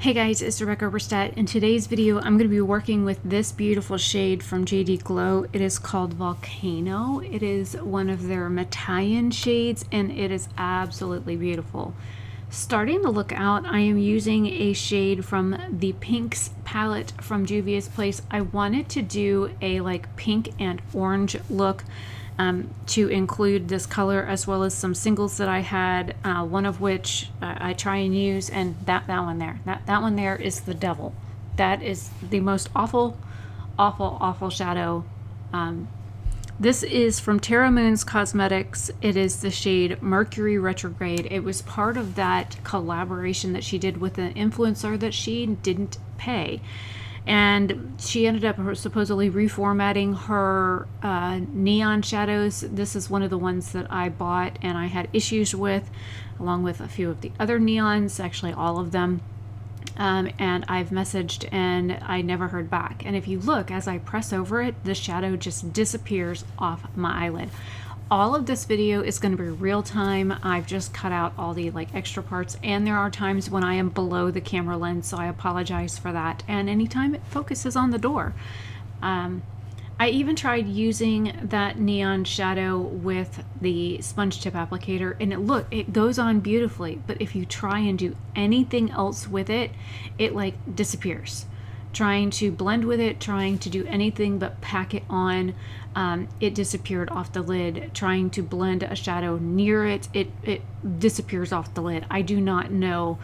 Hey guys, it's Rebecca Oberstadt. In today's video, I'm going to be working with this beautiful shade from JD Glow. It is called Volcano. It is one of their Metallian shades, and it is absolutely beautiful. Starting to look out, I am using a shade from the Pinks palette from Juvia's Place. I wanted to do a like pink and orange look to include this color, as well as some singles that I had, one of which I try and use, and that one there. That one there is the devil. That is the most awful shadow. This is from Terra Cosmetics. It is the shade Mercury Retrograde. It was part of that collaboration that she did with an influencer that she didn't pay. And she ended up supposedly reformatting her neon shadows. This is one of the ones that I bought and I had issues with, along with a few of the other neons, actually all of them. And I've messaged and I never heard back. And if you look, as I press over it, the shadow just disappears off my eyelid. All of this video is going to be real time. I've just cut out all the like extra parts, and there are times when I am below the camera lens, so I apologize for that. And anytime it focuses on the door. I even tried using that neon shadow with the sponge tip applicator, and it goes on beautifully, but if you try and do anything else with it, it like disappears. Trying to blend with it, trying to do anything but pack it on, it disappeared off the lid. Trying to blend a shadow near it, it disappears off the lid. I do not know.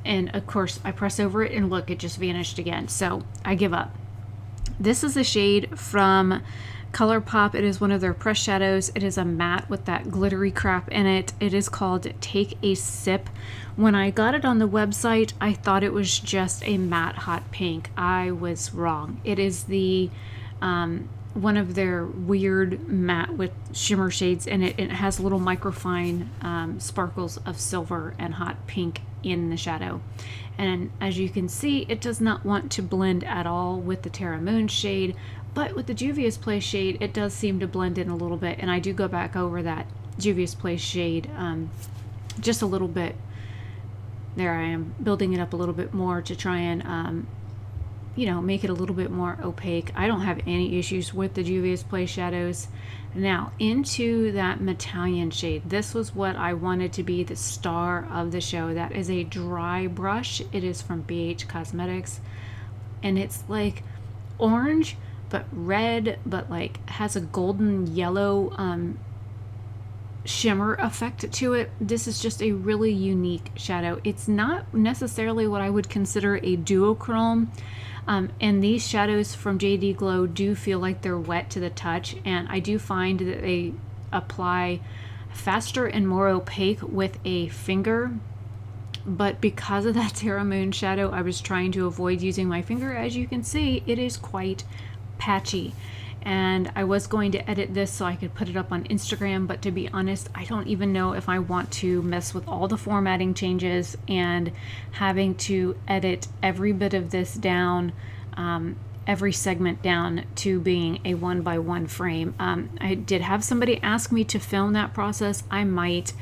And of course, I press over it and look, it just vanished again. So I give up. This is a shade from ColourPop. It is one of their press shadows. It is a matte with that glittery crap in it. It is called Take a Sip. When I got it on the website, I thought it was just a matte hot pink. I was wrong. It is the one of their weird matte with shimmer shades in it. It has little microfine sparkles of silver and hot pink in the shadow. And as you can see, it does not want to blend at all with the Terra Moon shade, but with the Juvia's Place shade, it does seem to blend in a little bit. And I do go back over that Juvia's Place shade just a little bit. There I am, building it up a little bit more to try and make it a little bit more opaque. I don't have any issues with the Juvia's Place shadows. Now into that Metallian shade. This was what I wanted to be the star of the show. That is a dry brush. It is from BH Cosmetics, and it's like orange but red, but like has a golden yellow shimmer effect to it. This is just a really unique shadow. It's not necessarily what I would consider a duochrome. And these shadows from JD Glow do feel like they're wet to the touch, and I do find that they apply faster and more opaque with a finger. But because of that Terra Moon shadow, I was trying to avoid using my finger. As you can see, it is quite patchy. And I was going to edit this so I could put it up on Instagram, but to be honest, I don't even know if I want to mess with all the formatting changes and having to edit every bit of this down, every segment down to being a 1x1 frame. I did have somebody ask me to film that process. I might.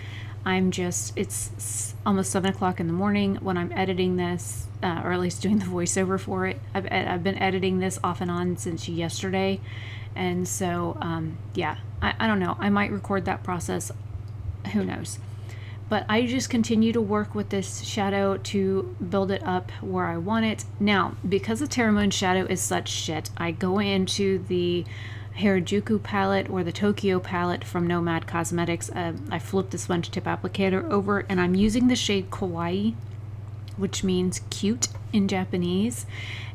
It's almost 7 o'clock in the morning when I'm editing this, or at least doing the voiceover for it. I've been editing this off and on since yesterday, and so yeah, I don't know. I might record that process. Who knows? But I just continue to work with this shadow to build it up where I want it. Now, because the Terra Moon shadow is such shit, I go into the Harajuku palette or the Tokyo palette from Nomad Cosmetics. I flipped the sponge tip applicator over, and I'm using the shade Kawaii, which means cute in Japanese,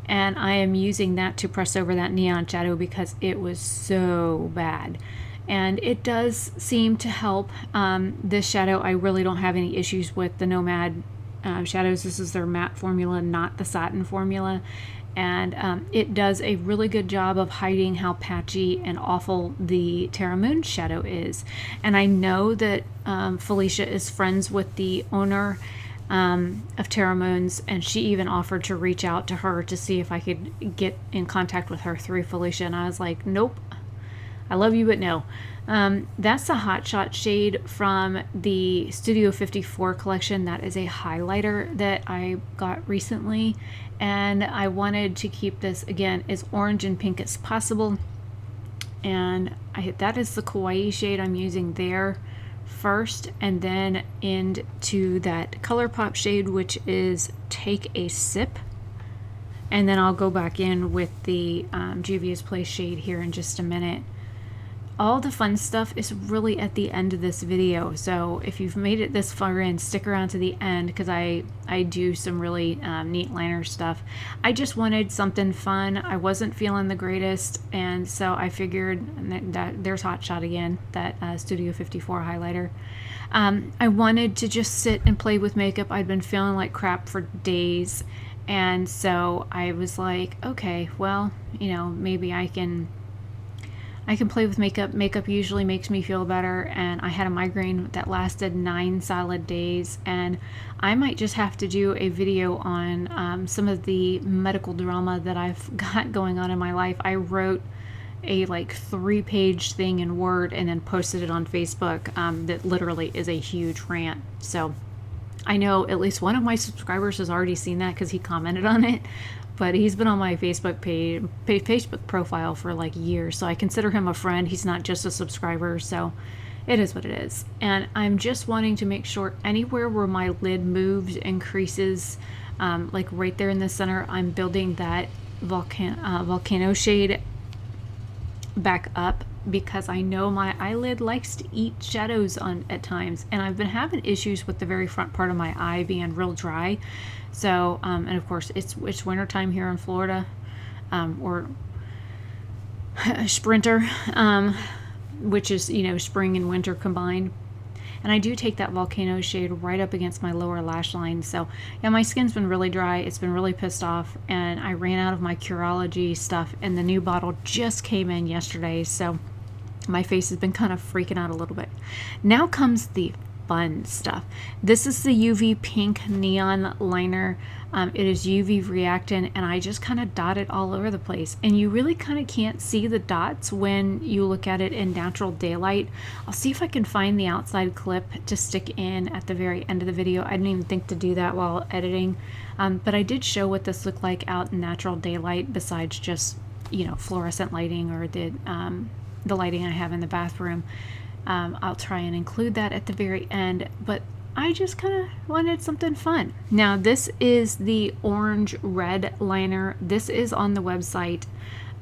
and I am using that to press over that neon shadow because it was so bad. And it does seem to help. This shadow I really don't have any issues with. The Nomad shadows, this is their matte formula, not the satin formula, and it does a really good job of hiding how patchy and awful the Terra Moon shadow is. And I know that Felicia is friends with the owner of Terra Moons, and she even offered to reach out to her to see if I could get in contact with her through Felicia, and I was like, nope, I love you, but no. That's the Hot Shot shade from the Studio 54 collection. That is a highlighter that I got recently, and I wanted to keep this, again, as orange and pink as possible. And that is the Kawaii shade I'm using there first, and then into that ColourPop shade, which is Take a Sip. And then I'll go back in with the Juvia's Place shade here in just a minute. All the fun stuff is really at the end of this video, so if you've made it this far in, stick around to the end, because I do some really neat liner stuff. I just wanted something fun. I wasn't feeling the greatest, and so I figured that there's Hot Shot again, that Studio 54 highlighter. I wanted to just sit and play with makeup. I'd been feeling like crap for days, and so I was like, okay, well, you know, maybe I can play with makeup. Makeup usually makes me feel better, and I had a migraine that lasted 9 solid days, and I might just have to do a video on some of the medical drama that I've got going on in my life. I wrote a like 3-page thing in Word and then posted it on Facebook that literally is a huge rant. So I know at least one of my subscribers has already seen that because he commented on it. But he's been on my Facebook Facebook profile for like years, so I consider him a friend. He's not just a subscriber, so it is what it is. And I'm just wanting to make sure anywhere where my lid moves and creases, like right there in the center, I'm building that volcano shade back up, because I know my eyelid likes to eat shadows at times, and I've been having issues with the very front part of my eye being real dry. So and of course it's winter time here in Florida, or sprinter, which is, you know, spring and winter combined. And I do take that volcano shade right up against my lower lash line. So yeah, my skin's been really dry. It's been really pissed off, and I ran out of my Curology stuff, and the new bottle just came in yesterday, so my face has been kind of freaking out a little bit. Now comes the fun stuff. This is the UV Pink Neon Liner. It is UV reactant, and I just kind of dot it all over the place, and you really kind of can't see the dots when you look at it in natural daylight. I'll see if I can find the outside clip to stick in at the very end of the video. I didn't even think to do that while editing, but I did show what this looked like out in natural daylight, besides just, you know, fluorescent lighting or the lighting I have in the bathroom. I'll try and include that at the very end, but I just kind of wanted something fun. Now this is the orange red liner. This is on the website.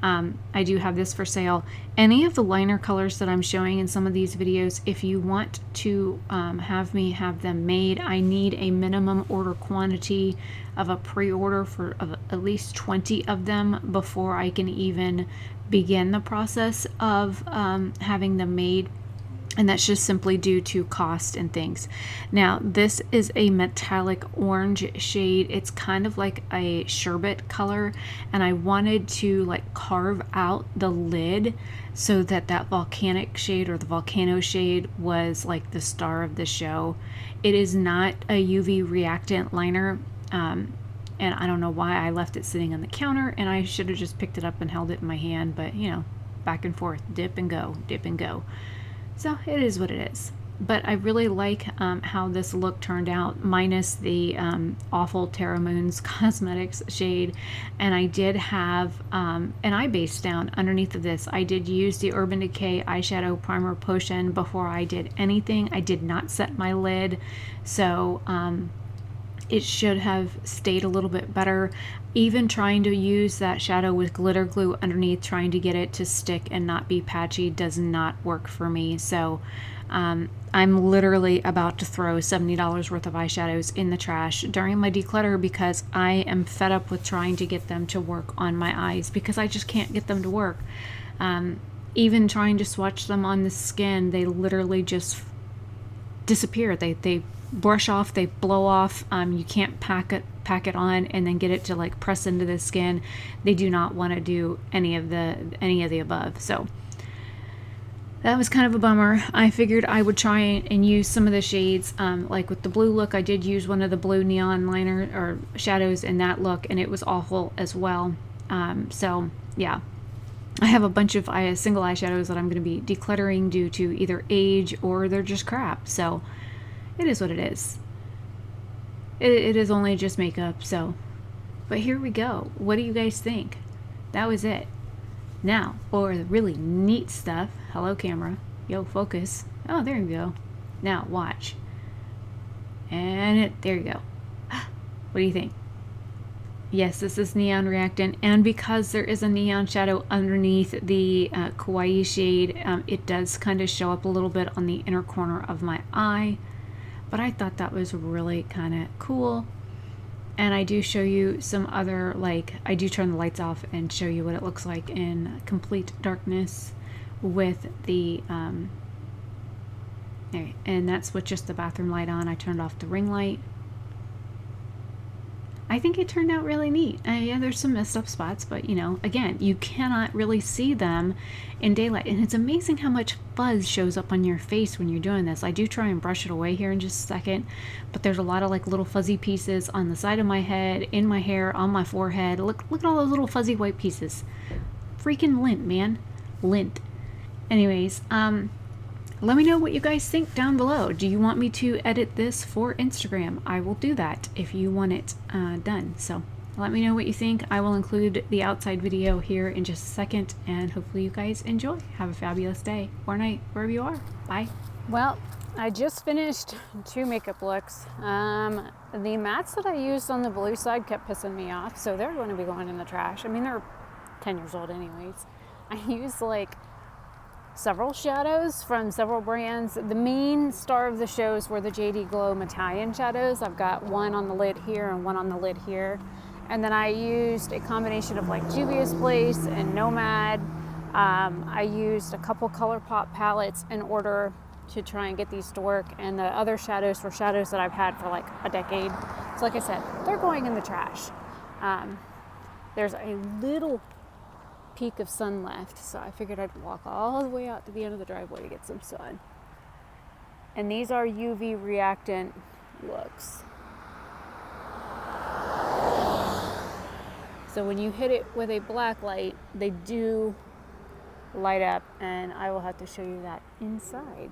I do have this for sale. Any of the liner colors that I'm showing in some of these videos, if you want to have me have them made, I need a minimum order quantity of a pre-order of at least 20 of them before I can even begin the process of having them made. And that's just simply due to cost and things. Now, this is a metallic orange shade. It's kind of like a sherbet color, and I wanted to like carve out the lid so that that volcanic shade, or the volcano shade, was like the star of the show. It is not a UV reactant liner, and I don't know why I left it sitting on the counter, and I should have just picked it up and held it in my hand, but you know, back and forth, dip and go, dip and go. So it is what it is. But I really like how this look turned out, minus the awful Terra Moons Cosmetics shade. And I did have an eye base down underneath of this. I did use the Urban Decay eyeshadow primer potion before I did anything. I did not set my lid, so it should have stayed a little bit better. Even trying to use that shadow with glitter glue underneath, trying to get it to stick and not be patchy, does not work for me. So I'm literally about to throw $70 worth of eyeshadows in the trash during my declutter, because I am fed up with trying to get them to work on my eyes, because I just can't get them to work. Even trying to swatch them on the skin, they literally just disappear. They brush off, they blow off. You can't pack it on and then get it to like press into the skin. They do not want to do any of the above. So that was kind of a bummer. I figured I would try and use some of the shades, like with the blue look. I did use one of the blue neon liner or shadows in that look, and it was awful as well. So yeah, I have a bunch of single eyeshadows that I'm going to be decluttering due to either age or they're just crap. So it is what it is. It is only just makeup, so. But here we go. What do you guys think? That was it. Now, for the really neat stuff. Hello, camera. Yo, focus. Oh, there you go. Now, watch. And there you go. What do you think? Yes, this is neon reactant, and because there is a neon shadow underneath the kawaii shade, it does kind of show up a little bit on the inner corner of my eye. But I thought that was really kind of cool. And I do show you some other, like, I do turn the lights off and show you what it looks like in complete darkness with the, and that's with just the bathroom light on. I turned off the ring light. I think it turned out really neat. Yeah, there's some messed up spots, but you know, again, you cannot really see them in daylight. And it's amazing how much fuzz shows up on your face when you're doing this. I do try and brush it away here in just a second, but there's a lot of like little fuzzy pieces on the side of my head, in my hair, on my forehead. Look at all those little fuzzy white pieces. Freaking lint, man. Lint. Anyways, let me know what you guys think down below. Do you want me to edit this for Instagram? I will do that if you want it done. So let me know what you think. I will include the outside video here in just a second, and hopefully you guys enjoy. Have a fabulous day or night, wherever you are. Bye. Well, I just finished 2 makeup looks. The mattes that I used on the blue side kept pissing me off, so they're going to be going in the trash. I mean, they're 10 years old anyways. I used like several shadows from several brands. The main star of the shows were the JD Glow Italian shadows. I've got one on the lid here and one on the lid here. And then I used a combination of like Juvia's Place and Nomad. I used a couple ColourPop palettes in order to try and get these to work. And the other shadows were shadows that I've had for like a decade. So like I said, they're going in the trash. There's a little peak of sun left, so I figured I'd walk all the way out to the end of the driveway to get some sun. And these are UV reactant looks. So when you hit it with a black light, they do light up, and I will have to show you that inside.